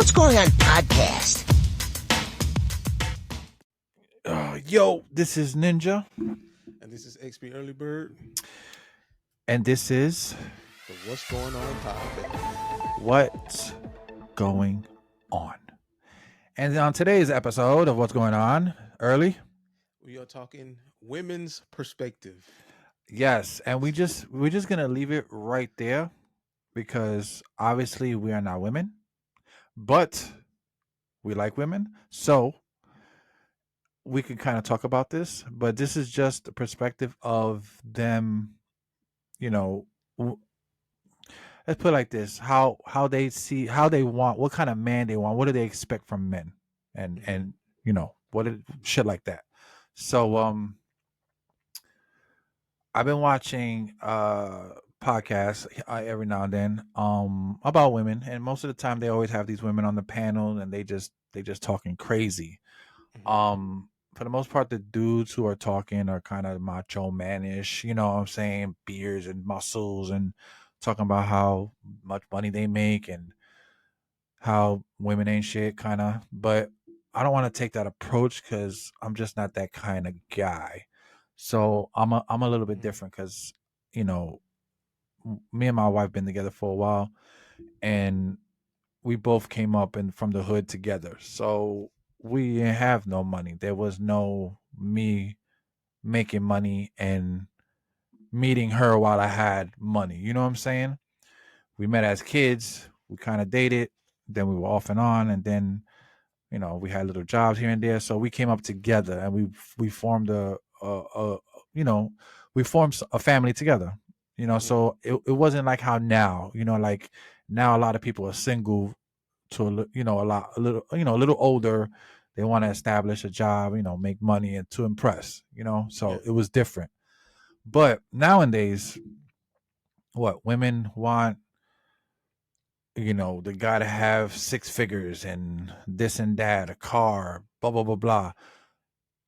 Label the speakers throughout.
Speaker 1: What's Going On podcast.
Speaker 2: Yo, this is Ninja,
Speaker 3: And this is XP Early Bird,
Speaker 2: and this is
Speaker 3: the What's Going On podcast.
Speaker 2: What's Going On. And on today's episode of What's Going On, early,
Speaker 3: We are talking women's perspective.
Speaker 2: yes, and we're just gonna leave it right there because obviously we are not women, but we like women, so we can kind of talk about this. But this is just the perspective of them, you know, let's put it like this: how they see, how they want, what kind of man they want, what do they expect from men, and shit like that. So I've been watching podcasts every now and then about women, and most of the time they always have these women on the panel, and they just talking crazy. For the most part, the dudes who are talking are kind of macho manish, you know what I'm saying? Beards and muscles and talking about how much money they make and how women ain't shit, kind of. But I don't want to take that approach because I'm just not that kind of guy. So I'm a little bit different because, you know, me and my wife been together for a while and we both came up and from the hood together. So we didn't have no money. There was no me making money and meeting her while I had money. You know what I'm saying? We met as kids. We kind of dated. Then we were off and on, and then we had little jobs here and there. So we came up together, and we formed you know we formed a family together. So it wasn't like how now. Like now a lot of people are single to a little older. They want to establish a job, make money and to impress. So
Speaker 3: Yeah.
Speaker 2: it was different. But nowadays, what women want, the guy to have six figures and this and that, a car, blah blah blah blah,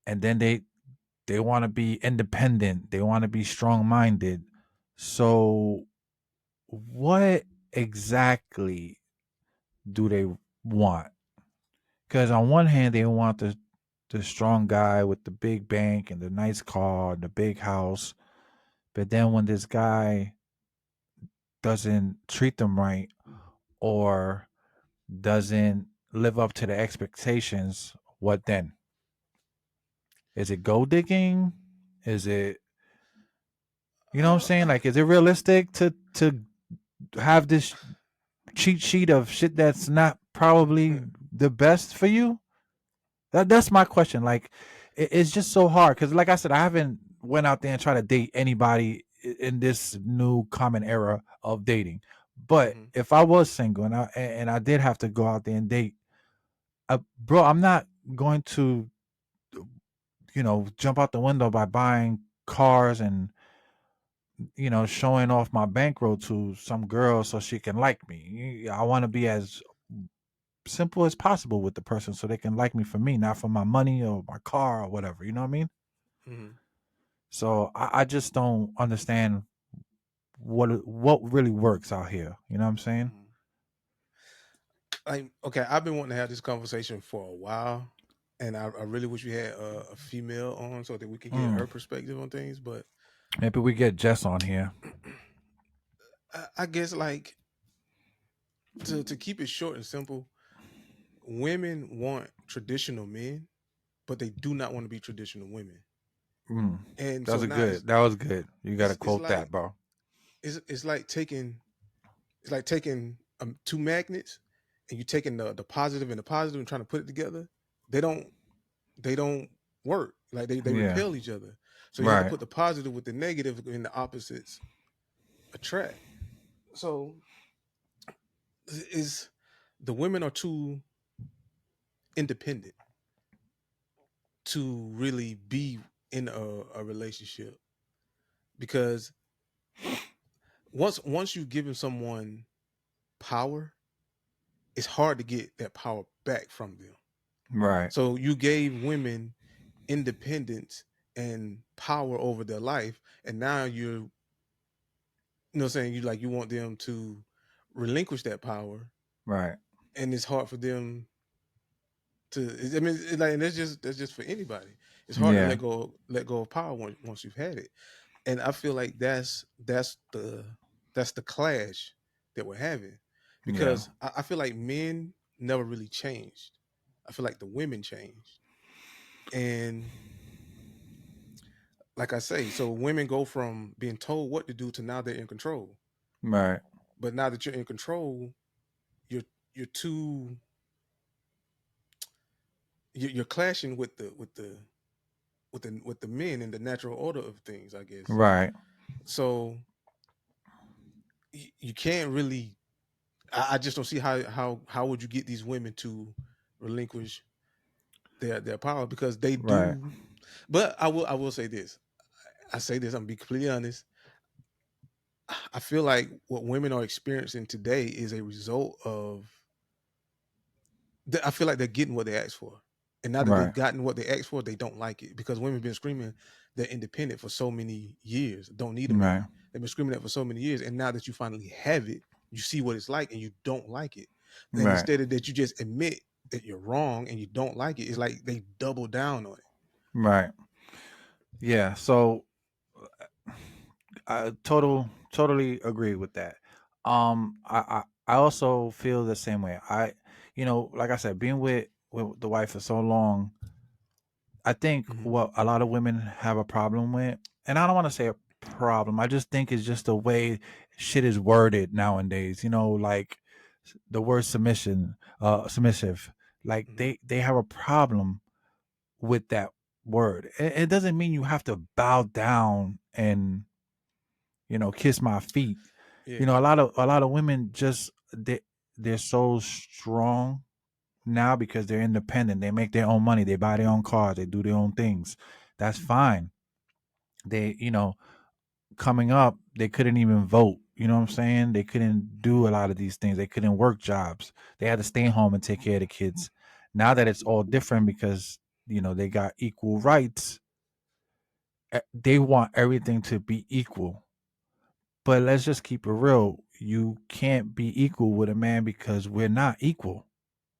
Speaker 2: and then they want to be independent. They want to be strong minded. So, what exactly do they want? Because on one hand, they want the strong guy with the big bank and the nice car and the big house, but then when this guy doesn't treat them right or doesn't live up to the expectations, what then? Is it gold digging? Is it, you know what I'm saying? Like, is it realistic to have this cheat sheet of shit that's not probably the best for you? That's my question. Like, it's just so hard because, like I said, I haven't went out there and tried to date anybody in this new common era of dating. But
Speaker 3: Mm-hmm.
Speaker 2: if I was single and I did have to go out there and date, bro, I'm not going to jump out the window by buying cars and showing off my bankroll to some girl so she can like me. I want to be as simple as possible with the person so they can like me for me, not for my money or my car or whatever. You know what I mean?
Speaker 3: Mm-hmm.
Speaker 2: So I just don't understand what really works out here. You know what I'm saying?
Speaker 3: Mm-hmm. Okay, I've been wanting to have this conversation for a while, and I really wish we had a female on so that we could get
Speaker 2: Mm.
Speaker 3: her perspective on things. But
Speaker 2: Maybe we get Jess on here.
Speaker 3: I guess, like, to keep it short and simple, women want traditional men, but they do not want to be traditional women.
Speaker 2: Mm.
Speaker 3: And
Speaker 2: That
Speaker 3: so
Speaker 2: was
Speaker 3: now
Speaker 2: good. That was good. You got to
Speaker 3: it's
Speaker 2: quote
Speaker 3: like
Speaker 2: that, bro.
Speaker 3: it's like taking two magnets, and you taking the positive and the positive and trying to put it together. They don't they don't work. Like they
Speaker 2: Yeah.
Speaker 3: repel each other. So you have to
Speaker 2: Right.
Speaker 3: put the positive with the negative, and the opposites attract. So is the women are too independent to really be in a relationship, because once you've given someone power, it's hard to get that power back from them.
Speaker 2: Right.
Speaker 3: So you gave women independence and power over their life, and now you're saying, you want them to relinquish that power,
Speaker 2: Right.
Speaker 3: and it's hard for them to. I mean, like, and that's just for anybody. It's hard to
Speaker 2: Yeah.
Speaker 3: let go of power once you've had it, and I feel like that's the clash that we're having,
Speaker 2: Yeah.
Speaker 3: because I feel like men never really changed. I feel like the women changed, and like I say, so women go from being told what to do to now they're in control.
Speaker 2: Right.
Speaker 3: But now that you're in control, you're you're too you're clashing with the men and the natural order of things, I guess.
Speaker 2: Right.
Speaker 3: So you can't really. I just don't see how would you get these women to relinquish their power, because they
Speaker 2: Right.
Speaker 3: do. But I will say this. I say this. I'm gonna be completely honest. I feel like what women are experiencing today is a result of. I feel like they're getting what they asked for, and now that they've
Speaker 2: Right.
Speaker 3: gotten what they asked for, they don't like it, because women's been screaming they're independent for so many years, don't need a
Speaker 2: Right.
Speaker 3: man. They've been screaming that for so many years, and now that you finally have it, you see what it's like, and you don't like it. And
Speaker 2: Right.
Speaker 3: instead of that, you just admit that you're wrong and you don't like it. It's like they double down on it.
Speaker 2: Right. Yeah. So I totally agree with that. I also feel the same way. Like I said, being with the wife for so long, I think
Speaker 3: Hmm.
Speaker 2: what a lot of women have a problem with, and I don't want to say a problem, I just think it's just the way shit is worded nowadays. Like the word submissive. Like
Speaker 3: Hmm.
Speaker 2: they have a problem with that word. It doesn't mean you have to bow down and kiss my feet.
Speaker 3: Yeah.
Speaker 2: A lot of women just they're so strong now because they're independent. They make their own money. They buy their own cars. They do their own things. That's fine. They, coming up, they couldn't even vote. You know what I'm saying? They couldn't do a lot of these things. They couldn't work jobs. They had to stay home and take care of the kids. Now that it's all different because, they got equal rights, they want everything to be equal. But let's just keep it real. You can't be equal with a man because we're not equal.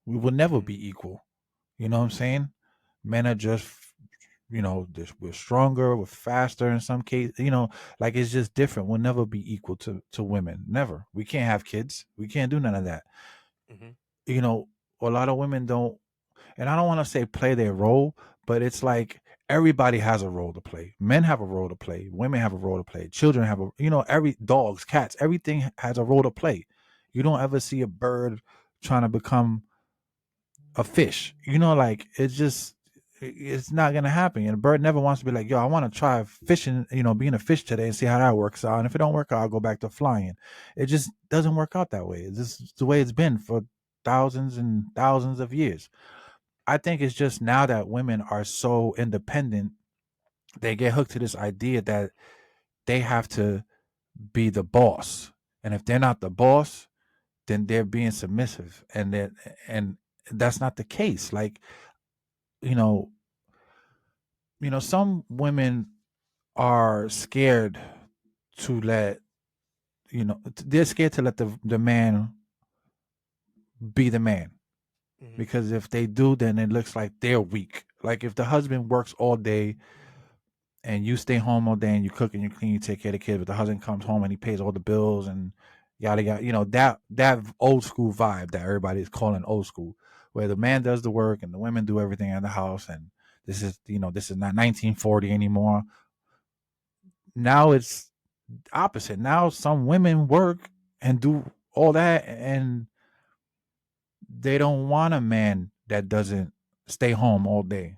Speaker 2: We will never
Speaker 3: Hmm.
Speaker 2: be equal. You know what I'm saying? Men are just, we're stronger, we're faster in some cases. Like it's just different. We'll never be equal to women. Never. We can't have kids. We can't do none of that.
Speaker 3: Hmm.
Speaker 2: You know, a lot of women don't, and I don't want to say play their role, but it's like everybody has a role to play. Men have a role to play. Women have a role to play. Children have every dogs, cats, everything has a role to play. You don't ever see a bird trying to become a fish. Like it's not gonna happen. And a bird never wants to be like, yo, I want to try fishing, being a fish today and see how that works out. And if it don't work out, I'll go back to flying. It just doesn't work out that way. It's just the way it's been for thousands and thousands of years. I think it's just now that women are so independent, they get hooked to this idea that they have to be the boss. And if they're not the boss, then they're being submissive. And that's not the case. Like, you know, some women are scared to let, they're scared to let the man be the man.
Speaker 3: Hmm.
Speaker 2: Because if they do, then it looks like they're weak. Like if the husband works all day and you stay home all day and you cook and you clean, you take care of the kids, but the husband comes home and he pays all the bills and yada yada. That old school vibe that everybody is calling old school, where the man does the work and the women do everything in the house. And this is not 1940 anymore. Now it's opposite. Now some women work and do all that, and they don't want a man that doesn't stay home all day.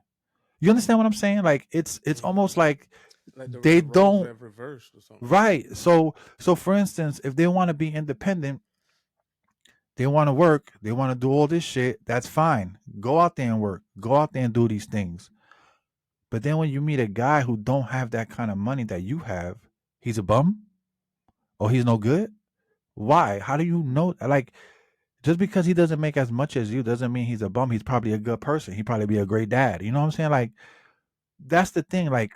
Speaker 2: You understand what I'm saying? Like it's
Speaker 3: Hmm.
Speaker 2: almost like
Speaker 3: Like
Speaker 2: they
Speaker 3: the roles
Speaker 2: don't.
Speaker 3: have reversed or something.
Speaker 2: Right. So for instance, if they want to be independent, they want to work, they want to do all this shit, that's fine. Go out there and work. Go out there and do these things. But then when you meet a guy who don't have that kind of money that you have, he's a bum or he's no good. Why? How do you know? Like, just because he doesn't make as much as you doesn't mean he's a bum. He's probably a good person. He probably be a great dad. You know what I'm saying? Like, that's the thing. Like,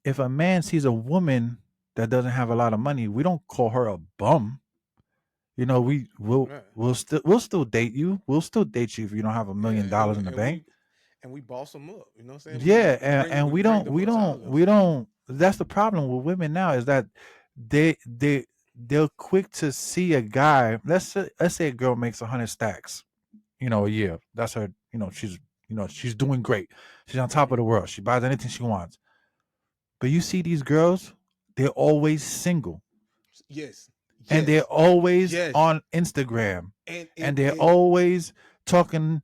Speaker 2: if a man sees a woman that doesn't have a lot of money, we don't call her a bum. You know,
Speaker 3: Right.
Speaker 2: we'll still date you. We'll still date you if you don't have $1
Speaker 3: Yeah,
Speaker 2: million dollars in the bank.
Speaker 3: and we boss them up. You know what I'm saying?
Speaker 2: Yeah, and
Speaker 3: We bring the books out of them.
Speaker 2: we don't. That's the problem with women now is that they're quick to see a guy. Let's say a girl makes 100 stacks, a year. That's her. She's doing great. She's on top of the world. She buys anything she wants. But you see these girls, they're always single,
Speaker 3: Yes,
Speaker 2: and they're
Speaker 3: yes,
Speaker 2: always
Speaker 3: yes.
Speaker 2: on Instagram,
Speaker 3: And
Speaker 2: and they're always talking.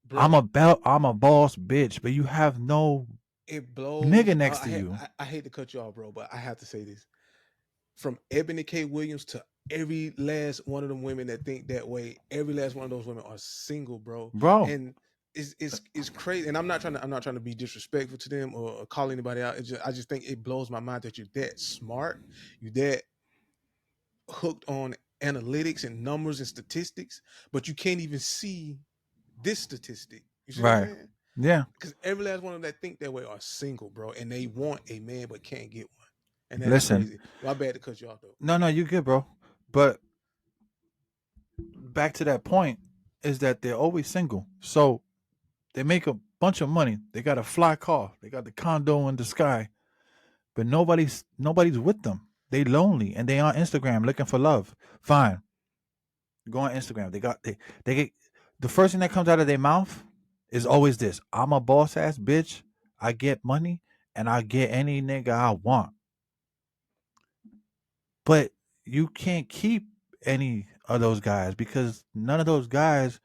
Speaker 3: bro,
Speaker 2: I'm a boss bitch, but you have no
Speaker 3: it blows.
Speaker 2: nigga next to you.
Speaker 3: I hate to cut you off, bro, but I have to say this. From Ebony K. Williams to every last one of them women that think that way, every last one of those women are single, bro.
Speaker 2: Bro,
Speaker 3: And it's crazy. And I'm not trying to be disrespectful to them or call anybody out. I just think it blows my mind that you're that smart, you're that hooked on analytics and numbers and statistics, but you can't even see this statistic. You see what I'm
Speaker 2: right.
Speaker 3: saying?
Speaker 2: Yeah.
Speaker 3: Because every last one of them that think that way are single, bro, and they want a man but can't get one, and that is
Speaker 2: Listen.
Speaker 3: crazy. My bad to cut you off though.
Speaker 2: No, you good, bro. But back to that point is that they're always single. So they make a bunch of money. They got a fly car. They got the condo in the sky. But nobody's with them. They lonely and they on Instagram looking for love. Fine. Go on Instagram. They get the first thing that comes out of their mouth is always this. I'm a boss ass bitch. I get money and I get any nigga I want. But you can't keep any of those guys because none of those guys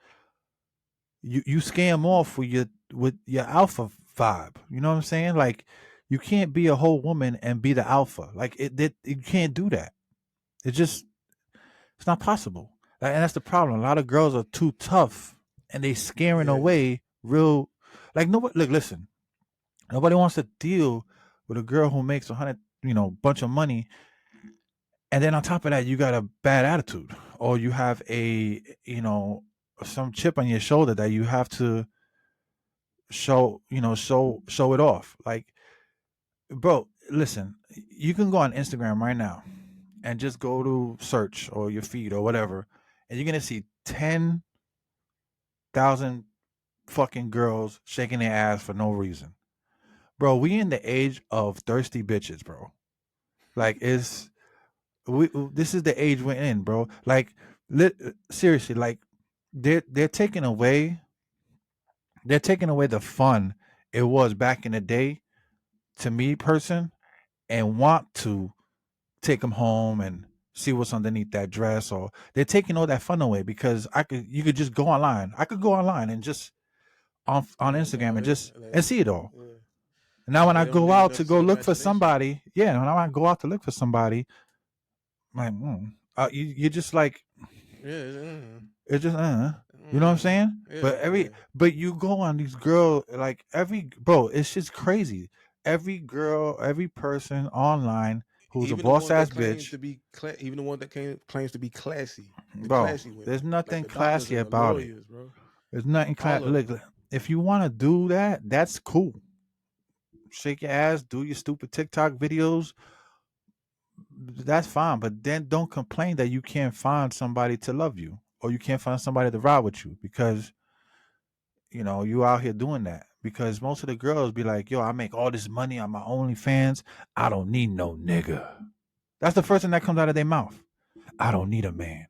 Speaker 2: you scam off with your alpha vibe. You know what I'm saying? Like you can't be a whole woman and be the alpha. Like you can't do that. It's not possible. And that's the problem. A lot of girls are too tough and they scaring
Speaker 3: Yeah,
Speaker 2: away real like nobody look listen. Nobody wants to deal with a girl who makes 100, bunch of money and then on top of that you got a bad attitude or you have some chip on your shoulder that you have to show it off. Like, bro, listen, you can go on Instagram right now and just go to search or your feed or whatever, and you're gonna see 10,000 fucking girls shaking their ass for no reason. Bro, we in the age of thirsty bitches, bro. Like, this is the age we're in, bro. Like, seriously, like, they're taking away the fun it was back in the day to me person and want to take them home and see what's underneath that dress or they're taking all that fun away because you could just go online. I could go online and just on
Speaker 3: yeah.
Speaker 2: Instagram
Speaker 3: No,
Speaker 2: and just and see it all.
Speaker 3: yeah.
Speaker 2: And now when
Speaker 3: They
Speaker 2: I
Speaker 3: don't
Speaker 2: go
Speaker 3: leave
Speaker 2: out
Speaker 3: nothing
Speaker 2: to
Speaker 3: to
Speaker 2: go
Speaker 3: the
Speaker 2: look for
Speaker 3: imagination.
Speaker 2: somebody, yeah, when I go out to look for somebody, I'm like, you're just like
Speaker 3: Yeah,
Speaker 2: it's just you know what I'm saying?
Speaker 3: yeah, yeah.
Speaker 2: But you go on these girl like every bro, it's just crazy. Every girl, every person online who's a
Speaker 3: Even the
Speaker 2: boss
Speaker 3: ones that
Speaker 2: ass
Speaker 3: claims
Speaker 2: bitch,
Speaker 3: to be, even the one that claims to be classy, the
Speaker 2: bro.
Speaker 3: classy
Speaker 2: There's
Speaker 3: women, like
Speaker 2: nothing
Speaker 3: the doctors
Speaker 2: classy
Speaker 3: and the
Speaker 2: about it.
Speaker 3: lawyers, bro.
Speaker 2: There's nothing
Speaker 3: All of them.
Speaker 2: look, if you want to do that, that's cool. Shake your ass, do your stupid TikTok videos. That's fine, but then don't complain that you can't find somebody to love you or you can't find somebody to ride with you because you out here doing that. Because most of the girls be like, "Yo, I make all this money on my OnlyFans. I don't need no nigga." That's the first thing that comes out of their mouth. I don't need a man.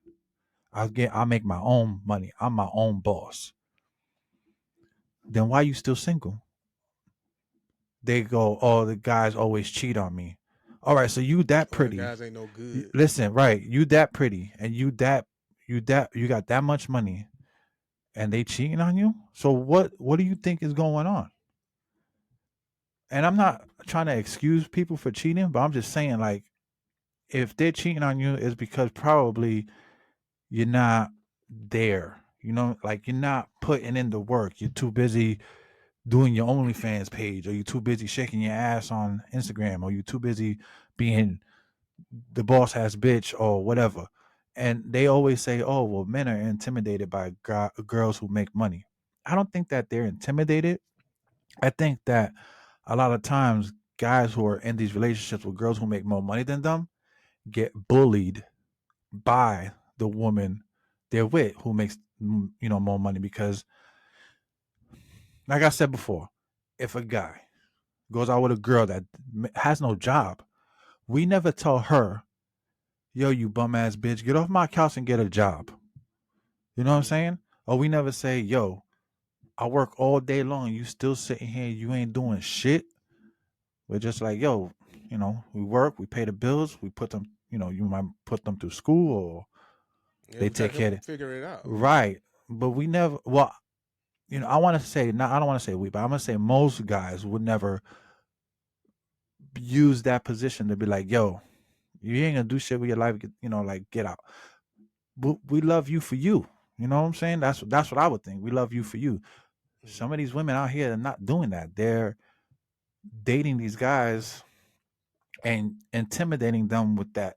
Speaker 2: I make my own money. I'm my own boss. Then why you still single? They go, "Oh, the guys always cheat on me." All right, so you that
Speaker 3: Or the
Speaker 2: pretty.
Speaker 3: guys ain't no good.
Speaker 2: Listen, right? You that pretty, and you got that much money, and they cheating on you. So what do you think is going on? And I'm not trying to excuse people for cheating, but I'm just saying like if they're cheating on you, it's because probably you're not there. Like you're not putting in the work. You're too busy doing your OnlyFans page, or you're too busy shaking your ass on Instagram, or you're too busy being the boss ass bitch or whatever. And they always say, "Oh, well, men are intimidated by girls who make money." I don't think that they're intimidated. I think that a lot of times guys who are in these relationships with girls who make more money than them get bullied by the woman they're with who makes more money. Because like I said before, if a guy goes out with a girl that has no job, we never tell her, yo, you bum ass bitch, get off my couch and get a job. You know what I'm
Speaker 3: Mhm.
Speaker 2: saying? Or we never say, yo, I work all day long, you still sitting here, you ain't doing shit. We're just like, yo, we work, we pay the bills, we put them, you might put them through school, or
Speaker 3: Yeah,
Speaker 2: they
Speaker 3: we try
Speaker 2: take
Speaker 3: to help
Speaker 2: care of
Speaker 3: them
Speaker 2: it.
Speaker 3: figure it out.
Speaker 2: Right. But we never, well, I want to say, not, I don't want to say we, but I'm going to say most guys would never use that position to be like, yo, you ain't going to do shit with your life, like get out. But we love you for you. You know what I'm saying? That's what I would think. We love you for you.
Speaker 3: Mhm.
Speaker 2: Some of these women out here are not doing that. They're dating these guys and intimidating them with that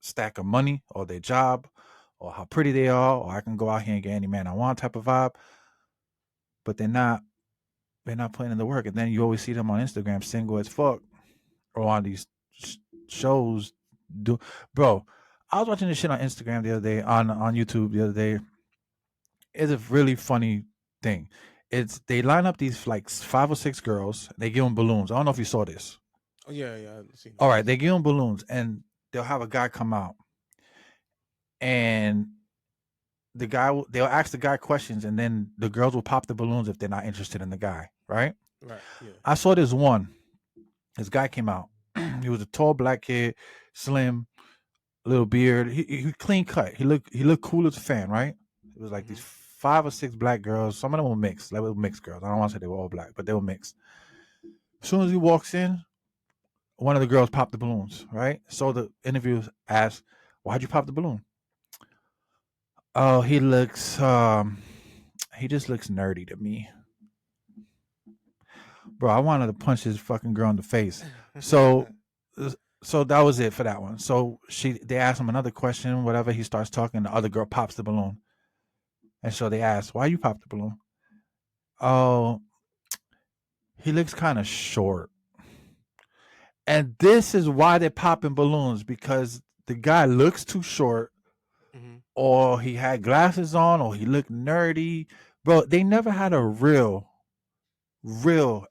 Speaker 2: stack of money or their job or how pretty they are, or I can go out here and get any man I want type of vibe. But they're not putting in the work. And then you always see them on Instagram single as fuck, or on these shows. Do Bro, I was watching this shit on Instagram the other day, on YouTube the other day. It's a really funny thing. It's They line up these like 5 or 6 girls. They give them balloons. I don't know if you saw this.
Speaker 3: Oh yeah, I've seen
Speaker 2: All right,
Speaker 3: those.
Speaker 2: they give them balloons, and they'll have a guy come out, and they'll ask the guy questions, and then the girls will pop the balloons if they're not interested in the guy. Right?
Speaker 3: Right. Yeah.
Speaker 2: I saw this one. This guy came out. He was a tall black kid, slim, little beard. He clean cut. He looked cool as a fan. Right? It was like these
Speaker 3: Hmm.
Speaker 2: 5 or 6 black girls. Some of them were mixed. They were mixed girls. I don't want to say they were all black, but they were mixed. As soon as he walks in, one of the girls popped the balloons. Right? So the interview asked, "Why'd you pop the balloon?" Oh, he just looks nerdy to me. Bro, I wanted to punch this fucking girl in the face. So so that was it for that one. So they asked him another question, whatever. He starts talking, the other girl pops the balloon. And so they asked, "Why you pop the balloon?" Oh, he looks kind of short. And this is why they're popping balloons, because the guy looks too short,
Speaker 3: Hmm.
Speaker 2: or he had glasses on, or he looked nerdy. Bro, they never had a real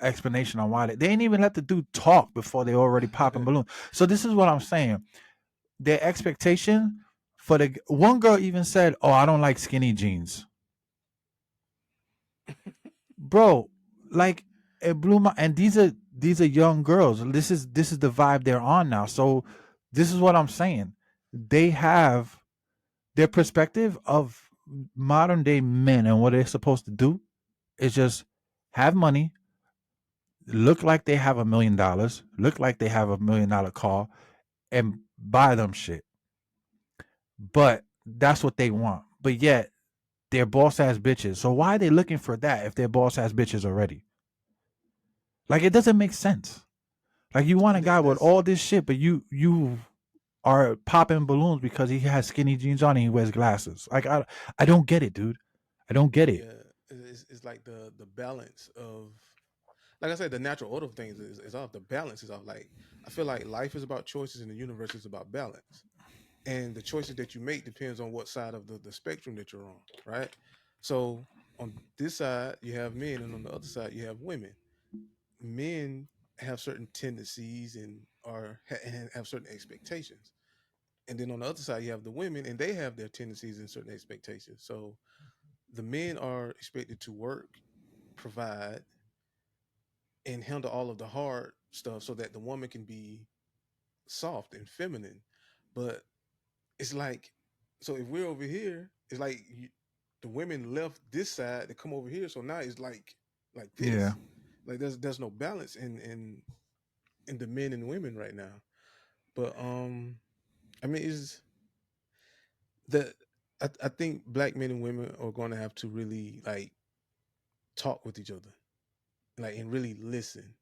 Speaker 2: explanation on why they didn't even let the dude talk before they already popping balloons. So this is what I'm saying. Their expectation for the one girl even said, "Oh, I don't like skinny jeans." Bro, like, it blew my, and these are young girls. This is the vibe they're on now. So this is what I'm saying. They have their perspective of modern day men, and what they're supposed to do is just have money, look like they have $1 million, look like they have $1 million car, and buy them shit. But that's what they want. But yet they're boss ass bitches. So why are they looking for that if they're boss ass bitches already? Like, it doesn't make sense. Like, you want a
Speaker 3: And
Speaker 2: guy with
Speaker 3: that's
Speaker 2: all this shit, but you are popping balloons because he has skinny jeans on and he wears glasses. Like, I don't get it, dude. I don't get it.
Speaker 3: yeah. It's like the balance of, like I said, the natural order of things is off. The balance is off. Like I feel like life is about choices and the universe is about balance. And the choices that you make depends on what side of the spectrum that you're on, right? So on this side you have men, and on the other side you have women. Men have certain tendencies and have certain expectations, and then on the other side you have the women, and they have their tendencies and certain expectations. So the men are expected to work, provide, and handle all of the hard stuff so that the woman can be soft and feminine. But it's like, so if we're over here, it's like the women left this side to come over here. So now it's like
Speaker 2: Yeah.
Speaker 3: this. Like there's no balance in the men and women right now. But I mean, is the I think black men and women are going to have to really like talk with each other, like, and really listen.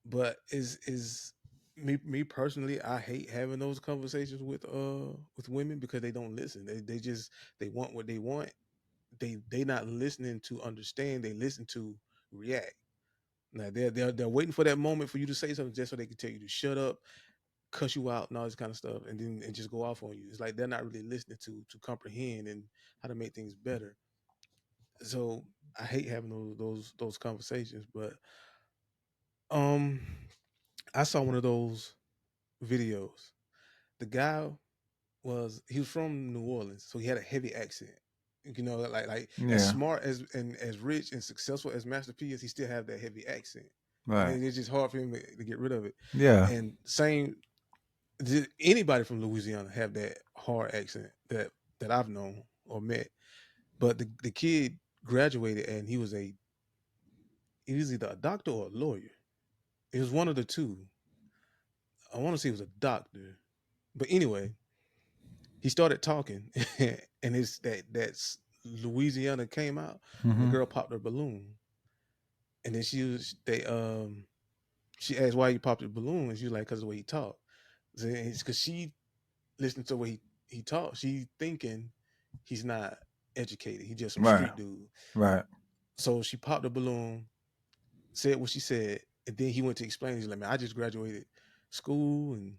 Speaker 3: But is me personally, I hate having those conversations with women because they don't listen. They just they want what they want. They not listening to understand. They listen to react. Now they're waiting for that moment for you to say something just so they can tell you to shut up, cuss you out and all this kind of stuff, and then and just go off on you. It's like they're not really listening to comprehend and how to make things better. So I hate having those conversations. But um, I saw one of those videos. The guy he was from New Orleans, so he had a heavy accent. You know, like as
Speaker 2: Yeah.
Speaker 3: smart as and as rich and successful as Master P is, he still have that heavy accent, and
Speaker 2: Right.
Speaker 3: it's just hard for him to get rid of it.
Speaker 2: Yeah.
Speaker 3: And same, anybody from Louisiana have that hard accent that I've known or met. But the kid graduated and he was either a doctor or a lawyer. It was one of the two. I want to say he was a doctor, but anyway, he started talking, and it's that's Louisiana came out, and the
Speaker 2: Mm-hmm.
Speaker 3: girl popped her balloon, and then she asked why you popped the balloon, and she was like, because of the way he talked. So it's because she listened to the way he talked, she thinking he's not educated, he just some
Speaker 2: Right.
Speaker 3: street dude.
Speaker 2: Right.
Speaker 3: So she popped the balloon, said what she said, and then he went to explain. He's like, man, I just graduated school, and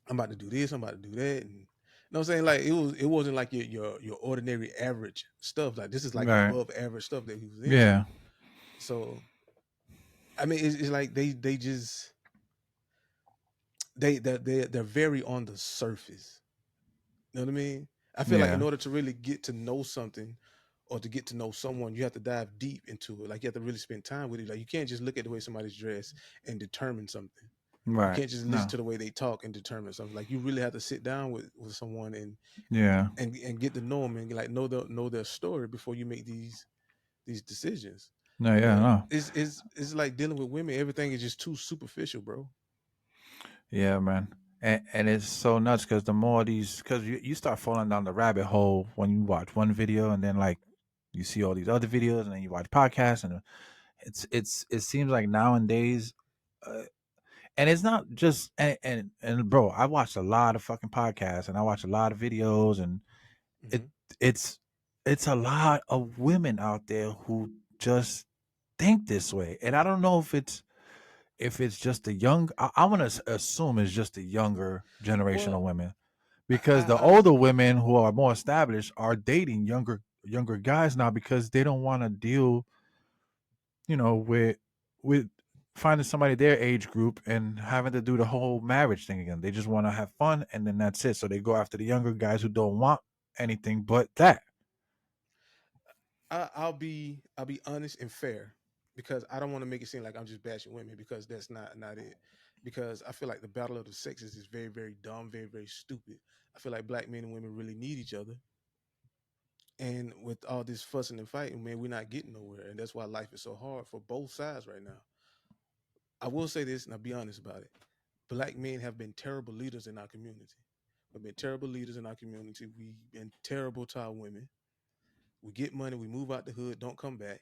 Speaker 3: I'm about to do this, I'm about to do that, and you know what I'm saying? Like it wasn't like your ordinary average stuff. Like this is like
Speaker 2: Right.
Speaker 3: above average stuff that he was into.
Speaker 2: Yeah.
Speaker 3: So I mean, it's like they just they're very on the surface. You know what I mean? I feel like in
Speaker 2: Yeah.
Speaker 3: order to really get to know something or to get to know someone, you have to dive deep into it. Like you have to really spend time with it. Like you can't just look at the way somebody's dressed and determine something. You
Speaker 2: Right.
Speaker 3: can't just listen
Speaker 2: No.
Speaker 3: to the way they talk and determine something. Like you really have to sit down with someone
Speaker 2: Yeah.
Speaker 3: and get to know them and like know their story before you make these decisions.
Speaker 2: No. Yeah.
Speaker 3: But
Speaker 2: No.
Speaker 3: it's like dealing with women. Everything is just too superficial, bro.
Speaker 2: Yeah, man. And it's so nuts because the more these, because you start falling down the rabbit hole when you watch one video and then like you see all these other videos and then you watch podcasts and it seems like nowadays, uh, and it's not just and bro, I watched a lot of fucking podcasts and I watch a lot of videos and it
Speaker 3: Hmm.
Speaker 2: it's it's a lot of women out there who just think this way, and I don't know if it's just the young. I want to assume it's just the younger generation of
Speaker 3: Well,
Speaker 2: women
Speaker 3: I,
Speaker 2: because the
Speaker 3: I,
Speaker 2: older women who are more established are dating younger guys now because they don't want to deal, with finding somebody their age group and having to do the whole marriage thing again. They just want to have fun and then that's it. So they go after the younger guys who don't want anything but that.
Speaker 3: I'll be honest and fair because I don't want to make it seem like I'm just bashing women because that's not it. Because I feel like the battle of the sexes is very very dumb, very very stupid. I feel like black men and women really need each other, and with all this fussing and fighting, man, we're not getting nowhere, and that's why life is so hard for both sides right now. I will say this, and I'll be honest about it. Black men have been terrible leaders in our community. We've been terrible leaders in our community. We've been terrible to our women. We get money, we move out the hood, don't come back.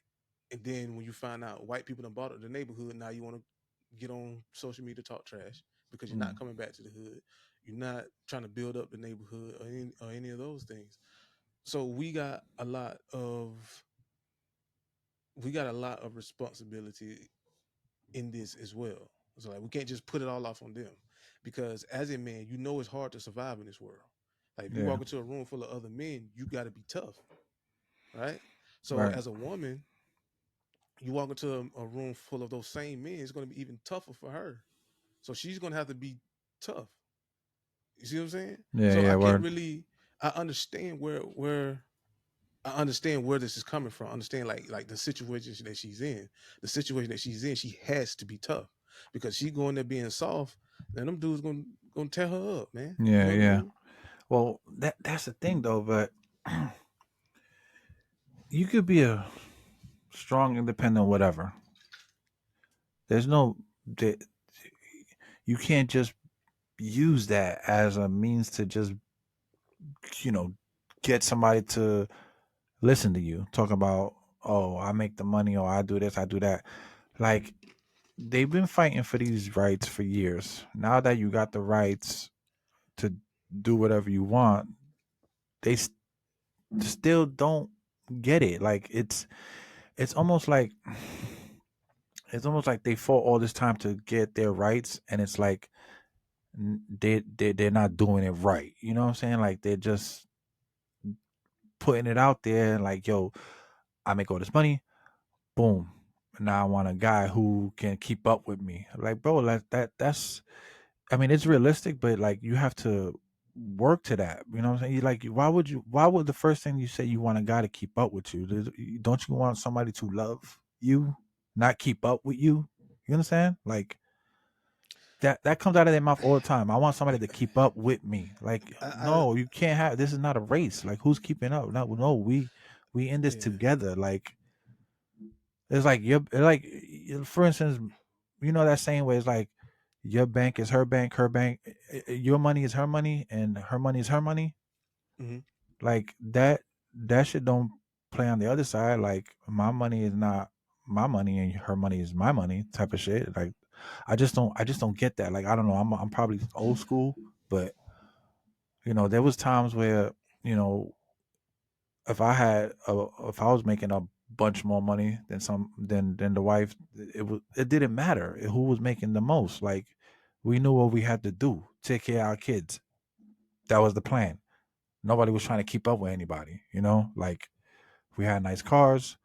Speaker 3: And then when you find out white people done bought up the neighborhood, now you want to get on social media talk trash because you're not
Speaker 2: Mm.
Speaker 3: coming back to the hood. You're not trying to build up the neighborhood or any of those things. So we got a lot of responsibility in this as well. So like we can't just put it all off on them because as a man, you know it's hard to survive in this world. Like if you
Speaker 2: Yeah.
Speaker 3: walk into a room full of other men, you got to be tough, right? So
Speaker 2: Right.
Speaker 3: as a woman, you walk into a room full of those same men, it's going to be even tougher for her. So she's going to have to be tough. You see what I'm saying?
Speaker 2: Yeah.
Speaker 3: So
Speaker 2: Yeah.
Speaker 3: I can't
Speaker 2: Word.
Speaker 3: really. I understand where I understand where this is coming from. I understand like the situation that she's in. The situation that she's in, she has to be tough because she going there being soft. Then them dudes gonna tear her up, man. You
Speaker 2: Yeah.
Speaker 3: know what I
Speaker 2: Yeah.
Speaker 3: mean?
Speaker 2: Well, that's the thing though, but you could be a strong, independent, whatever. There's no, the- you can't just use that as a means to just, you know, get somebody to listen to you. Talk about, oh, I make the money, or I do this, I do that. Like, they've been fighting for these rights for years. Now that you got the rights to do whatever you want, they still don't get it. Like, it's almost like it's almost like they fought all this time to get their rights, and it's like they're not doing it right. You know what I'm saying? Like they're just putting it out there, like, yo, I make all this money, boom. Now I want a guy who can keep up with me. Like, bro, that's I mean, it's realistic, but like you have to work to that. You know what I'm saying? You like why would the first thing you say you want a guy to keep up with you? Don't you want somebody to love you, not keep up with you? You understand? Like that comes out of their mouth all the time. I want somebody to keep up with me. Like,
Speaker 3: I
Speaker 2: no, you can't have this is not a race. Like who's keeping up? No, we in this
Speaker 3: yeah.
Speaker 2: together. Like it's like for instance, you know that saying where it's like your bank is her bank, your money is her money, and her money is her money.
Speaker 3: Hmm.
Speaker 2: Like that shit don't play on the other side. Like my money is not my money and her money is my money type of shit. Like I just don't get that. Like I don't know. I'm probably old school, but there was times where you know if I was making a bunch more money than than the wife, it didn't matter who was making the most. Like we knew what we had to do, take care of our kids. That was the plan. Nobody was trying to keep up with anybody. Like we had nice cars,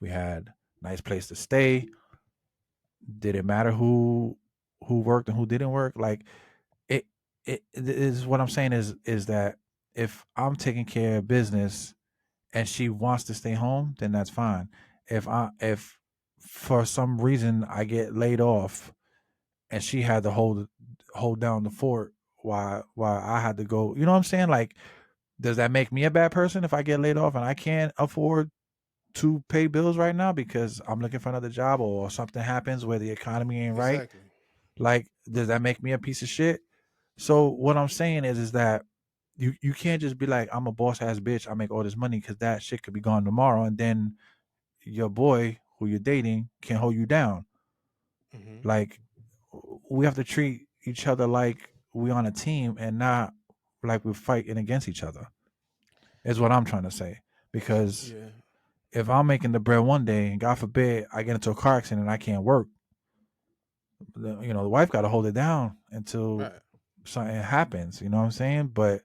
Speaker 2: we had nice place to stay. Did it matter who worked and who didn't work? Like it it is what I'm saying is that if I'm taking care of business and she wants to stay home, then that's fine. If for some reason I get laid off and she had to hold down the fort while I had to go, you know what I'm saying? Like, does that make me a bad person if I get laid off and I can't afford to pay bills right now because I'm looking for another job or something happens where the economy ain't right?
Speaker 3: Exactly.
Speaker 2: Like, does that make me a piece of shit? So what I'm saying is that you can't just be like, I'm a boss ass bitch, I make all this money, because that shit could be gone tomorrow, and then your boy who you're dating can hold you down.
Speaker 3: Hmm.
Speaker 2: Like we have to treat each other like we on a team and not like we're fighting against each other. Is what I'm trying to say. Because
Speaker 3: Yeah.
Speaker 2: if I'm making the bread one day and God forbid I get into a car accident and I can't work, the wife got to hold it down until
Speaker 3: Right.
Speaker 2: something happens. You know what I'm saying? But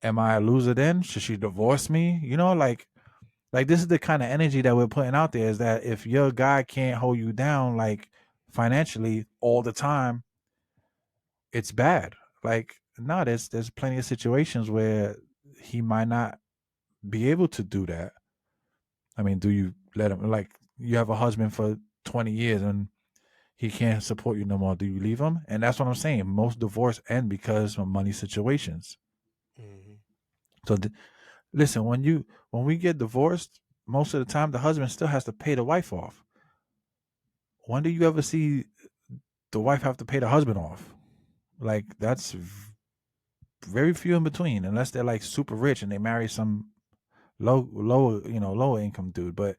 Speaker 2: am I a loser then? Should she divorce me? Like this is the kind of energy that we're putting out there, is that if your guy can't hold you down like financially all the time, it's bad. Like, no, there's plenty of situations where he might not be able to do that. I mean, do you let him, like, you have a husband for 20 years and he can't support you no more? Do you leave him? And that's what I'm saying. Most divorce end because of money situations.
Speaker 3: Hmm.
Speaker 2: So listen, when we get divorced, most of the time the husband still has to pay the wife off. When do you ever see the wife have to pay the husband off? Like that's very few in between, unless they're like super rich and they marry some lower income dude. But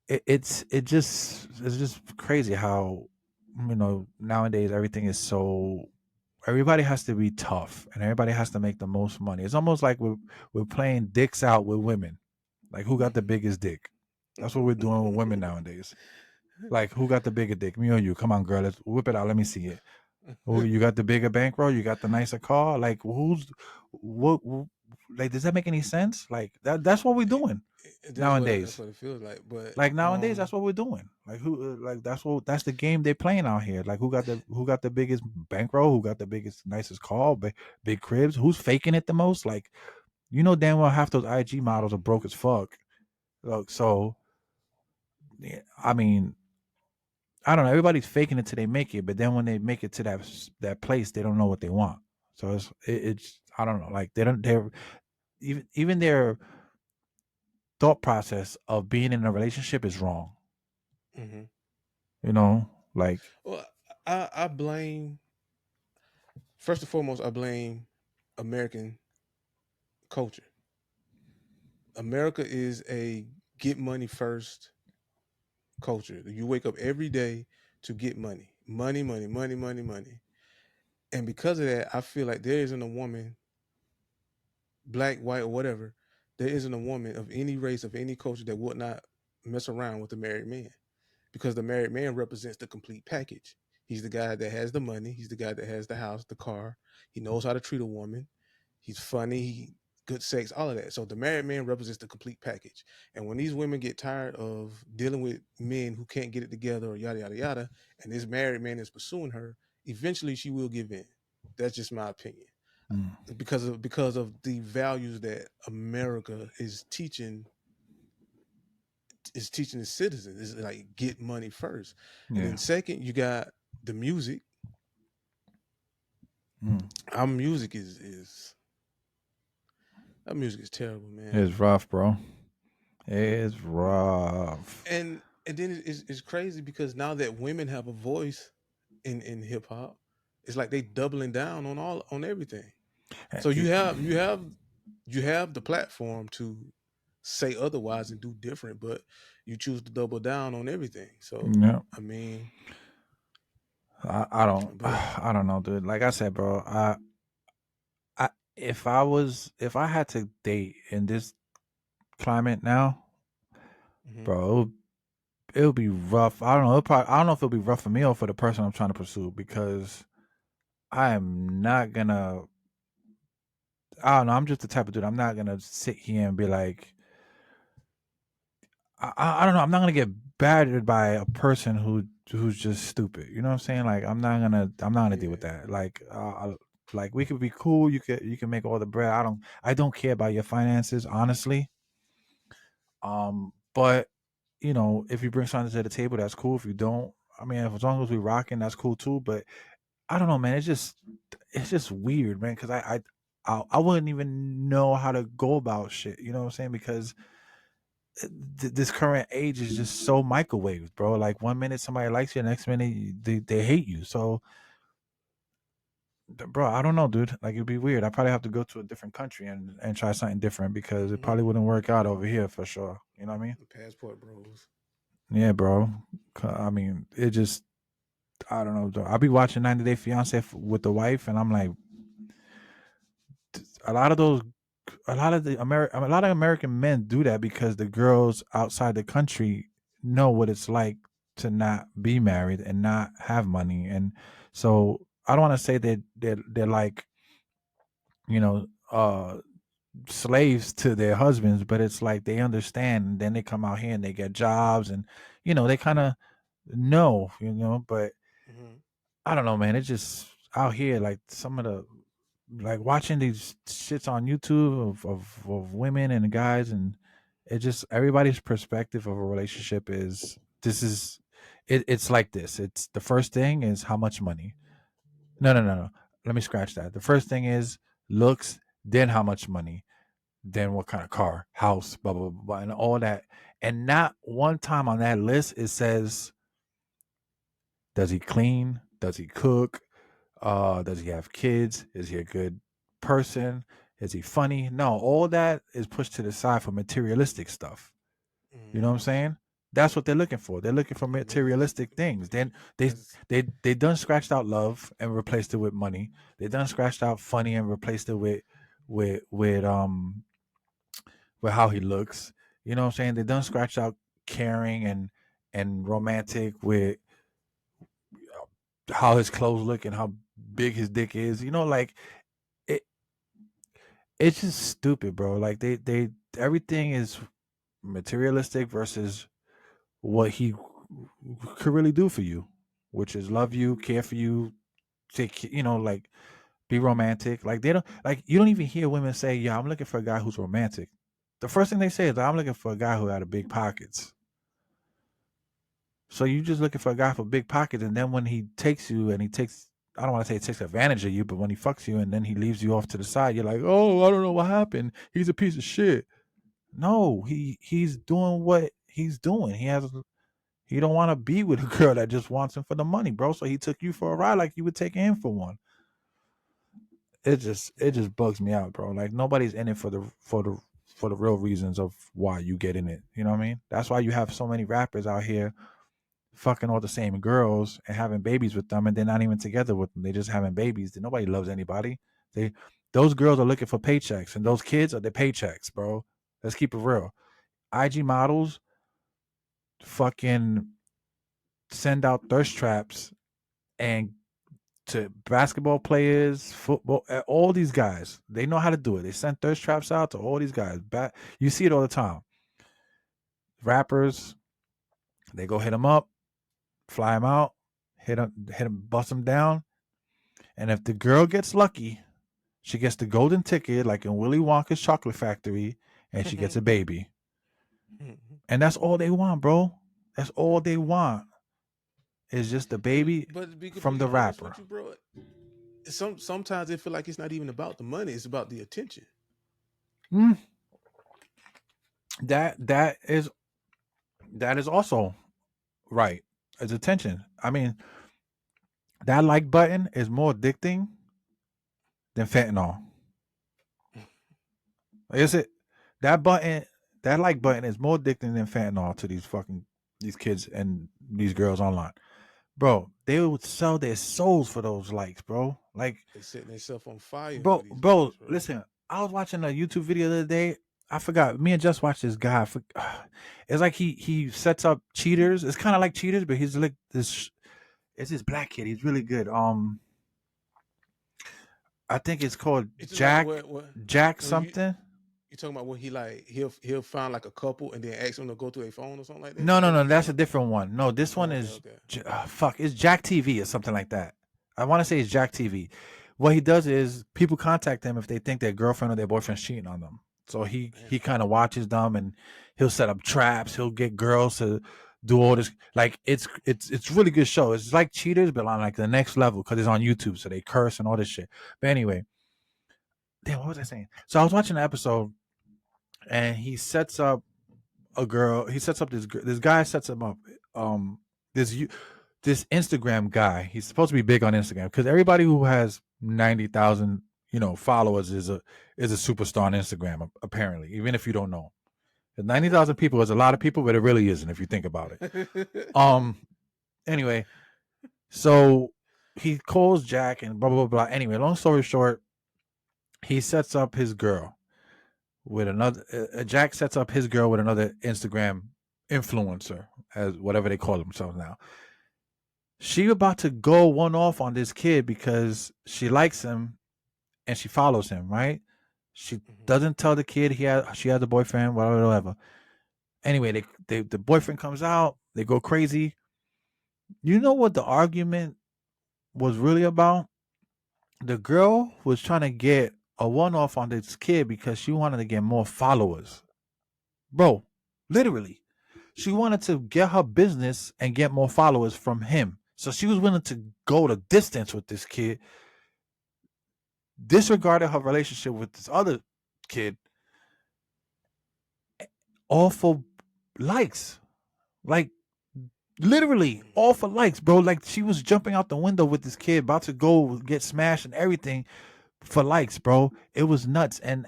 Speaker 2: it's just crazy how nowadays everything is so, everybody has to be tough and everybody has to make the most money. It's almost like we're playing dicks out with women. Like who got the biggest dick? That's what we're doing with women nowadays. Like who got the bigger dick? Me or you? Come on, girl, let's whip it out. Let me see it. Oh, you got the bigger bankroll. You got the nicer car. Like who's what? Like, does that make any sense? Like that's what we're doing
Speaker 3: That's
Speaker 2: nowadays.
Speaker 3: what it feels like. But
Speaker 2: Like nowadays, that's what we're doing. Like who? Like that's the game they're playing out here. Like who got the biggest bankroll? Who got the biggest nicest car? Big cribs? Who's faking it the most? Like damn well half those IG models are broke as fuck. Look, so yeah, I mean, I don't know. Everybody's faking it till they make it, but then when they make it to that place, they don't know what they want. So it's I don't know. Like they're even their thought process of being in a relationship is wrong.
Speaker 3: hmm
Speaker 2: You know, like
Speaker 3: well, I blame, first and foremost, I blame American culture. America is a get money first culture. You wake up every day to get money, money, money, money, money, money. And because of that, I feel like there isn't a woman, black, white, or whatever, there isn't a woman of any race, of any culture, that would not mess around with the married man, because the married man represents the complete package. He's the guy that has the money. He's the guy that has the house, the car. He knows how to treat a woman. He's funny. Good sex, all of that. So the married man represents the complete package. And when these women get tired of dealing with men who can't get it together or yada yada yada, and this married man is pursuing her, eventually she will give in. That's just my opinion.
Speaker 2: Mm.
Speaker 3: Because of the values that America is teaching its citizens. Is like get money first, and
Speaker 2: Yeah.
Speaker 3: then second you got the music.
Speaker 2: Mm.
Speaker 3: Our music is our music is terrible, man.
Speaker 2: It's rough, bro. It's rough.
Speaker 3: And then it's crazy because now that women have a voice in hip hop, it's like they doubling down on everything. So you have the platform to say otherwise and do different, but you choose to double down on everything. So
Speaker 2: Yeah.
Speaker 3: I mean,
Speaker 2: I don't
Speaker 3: but
Speaker 2: I don't know, dude. Like I said, bro, I if I had to date in this climate now,
Speaker 3: mhm,
Speaker 2: bro, it'll be rough. I don't know. I don't know if it'll be rough for me or for the person I'm trying to pursue because I am not gonna. I don't know. I'm just the type of dude. I'm not gonna sit here and be like, I don't know. I'm not gonna get battered by a person who's just stupid. You know what I'm saying? Like I'm not gonna deal with
Speaker 3: yeah,
Speaker 2: that. Like we could be cool. You can make all the bread. I don't care about your finances, honestly. But you know, if you bring something to the table, that's cool. If you don't, I mean, as long as we rocking, that's cool too. But I don't know, man. It's just weird, man. Because I wouldn't even know how to go about shit. You know what I'm saying? Because this current age is just so microwave, bro. Like one minute somebody likes you, the next minute they hate you. So, bro, I don't know, dude. Like it'd be weird. I probably have to go to a different country and try something different because it
Speaker 3: mhm,
Speaker 2: probably wouldn't work out over here for sure. You know what I mean?
Speaker 3: passport bros.
Speaker 2: Yeah, bro. I mean, it just I don't know. I'll be watching 90 Day Fiance with the wife, and I'm like, a lot of those, a lot of American men do that because the girls outside the country know what it's like to not be married and not have money, and so I don't want to say that they're like you know slaves to their husbands, but it's like they understand, and then they come out here and they get jobs, and they kind of know, but
Speaker 3: Mhm,
Speaker 2: I don't know, man. It's just out here, like some of the like watching these shits on YouTube of women and guys, and it just everybody's perspective of a relationship is this is it's like this. It's the first thing is how much money. No. Let me scratch that. The first thing is looks, then how much money, then what kind of car, house, blah blah blah, blah and all that. And not one time on that list it says, does he clean? Does he cook? Does he have kids? Is he a good person? Is he funny? No, all that is pushed to the side for materialistic stuff. You know what I'm
Speaker 3: mhm.
Speaker 2: saying? That's what they're looking for. They're looking for
Speaker 3: And that's
Speaker 2: materialistic things. Then they
Speaker 3: that's
Speaker 2: they done scratched out love and replaced it with money. They done scratched out funny and replaced it with with um with how he looks. You know what I'm saying? They done scratched out caring and romantic with how his clothes look and how big his dick is. Like it it's just stupid, bro. Like they everything is materialistic versus what he could really do for you, which is love you, care for you, like be romantic. Like they don't like you don't even hear women say, "Yeah, I'm looking for a guy who's romantic." The first thing they say is, "I'm looking for a guy who had a big pockets." So you just looking for a guy for big pockets, and then when he takes you and he takes, I don't want to say he takes advantage of you, but when he fucks you and then he leaves you off to the side, you're like, oh, I don't know what happened. He's a piece of shit. No, he's doing what he's doing. He don't want to be with a girl that just wants him for the money, bro. So he took you for a ride like you would take him for one. It just bugs me out, bro. Like nobody's in it for the real reasons of why you get in it. You know what I mean? That's why you have so many rappers out here fucking all the same girls and having babies with them, and they're not even together with them. They're just having babies. Nobody loves anybody. They Those girls are looking for paychecks, and those kids are their paychecks, bro. Let's keep it real. IG models fucking send out thirst traps and to basketball players, football, all these guys, they know how to do it. They send thirst traps out to all these guys. You see it all the time. Rappers, they go hit them up, fly them out, hit them, bust them down, and if the girl gets lucky, she gets the golden ticket, like in Willy Wonka's chocolate factory, and she gets a baby. And that's all they want, bro. That's all they want. It's just the baby from the rapper.
Speaker 3: You, bro, sometimes it feel like it's not even about the money; it's about the attention.
Speaker 2: That is also right. It's attention. I mean, that like button is more addicting than fentanyl. Is it? That like button is more addicting than fentanyl to these kids and these girls online. Bro, they would sell their souls for those likes, bro. Like
Speaker 3: they setting themselves on fire.
Speaker 2: Bro,
Speaker 3: likes, bro,
Speaker 2: listen. I was watching a YouTube video the other day. I forgot. Me and Just watched this guy. It's like he sets up cheaters. It's kind of like cheaters, but he's like this. It's this black kid. He's really good. I think it's called Jack. Like Jack something.
Speaker 3: You talking about when he'll find like a couple and then ask them to go to a phone or something like that?
Speaker 2: No. That's a different one. No, this one is it's Jack TV or something like that. I want to say it's Jack TV. What he does is people contact him if they think their girlfriend or their boyfriend's cheating on them. So he kind of watches them and he'll set up traps. He'll get girls to do all this. Like it's really good show. It's like Cheaters, but on like the next level because it's on YouTube, so they curse and all this shit. But anyway, damn, what was I saying? So I was watching an episode, and he sets up a girl. He sets up this guy sets him up. This Instagram guy. He's supposed to be big on Instagram because everybody who has 90,000 followers is a superstar on Instagram, apparently, even if you don't know. 90,000 people is a lot of people, but it really isn't if you think about it. Anyway, so he calls Jack and blah blah blah. Anyway, long story short, he sets up his girl with another. Jack sets up his girl with another Instagram influencer, as whatever they call themselves now. She about to go one off on this kid because she likes him and she follows him, right? She doesn't tell the kid she has a boyfriend, whatever. Anyway, the boyfriend comes out, they go crazy. You know what the argument was really about? The girl was trying to get a one-off on this kid because she wanted to get more followers. Bro, literally. She wanted to get her business and get more followers from him. So she was willing to go the distance with this kid, disregarded her relationship with this other kid, all for likes. Like, literally, all for likes, bro. Like, she was jumping out the window with this kid, about to go get smashed and everything for likes, bro. It was nuts. And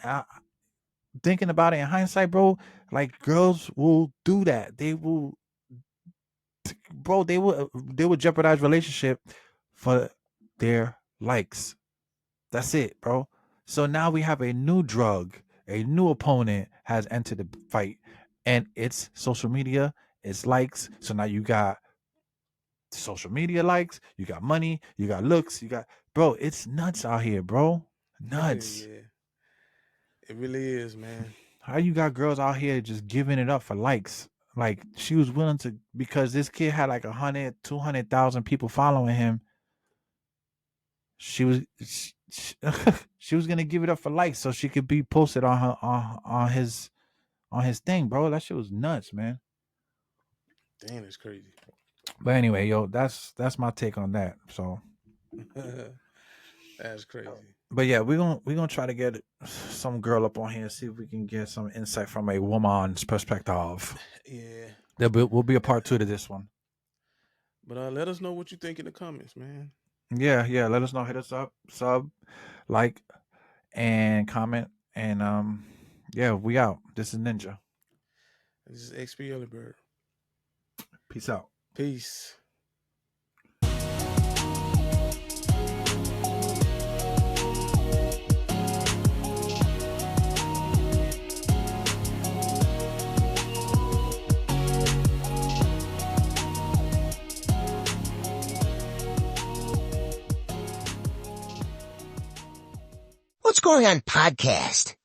Speaker 2: thinking about it in hindsight, bro, like, girls will do that. They will, bro, they will jeopardize relationship for their likes. That's it, bro. So now we have a new drug, a new opponent has entered the fight, and it's social media, it's likes. So now you got social media likes, you got money, you got looks, bro, it's nuts out here, bro. Nuts.
Speaker 3: Yeah. It really is, man.
Speaker 2: How you got girls out here just giving it up for likes? Like, she was willing to, because this kid had like 100, 200,000 people following him. She was gonna give it up for likes so she could be posted on her on his thing, bro. That shit was nuts, man.
Speaker 3: Damn, it's crazy.
Speaker 2: But anyway, yo, that's my take on that. So
Speaker 3: that's crazy.
Speaker 2: But yeah, we're gonna try to get some girl up on here, see if we can get some insight from a woman's perspective.
Speaker 3: Yeah,
Speaker 2: there will be a part 2 to this one.
Speaker 3: But let us know what you think in the comments, man.
Speaker 2: Yeah. Let us know. Hit us up, sub, like, and comment. And yeah, we out. This is Ninja.
Speaker 3: This is XP Early Bird.
Speaker 2: Peace out.
Speaker 3: Peace.
Speaker 1: What's Going On podcast.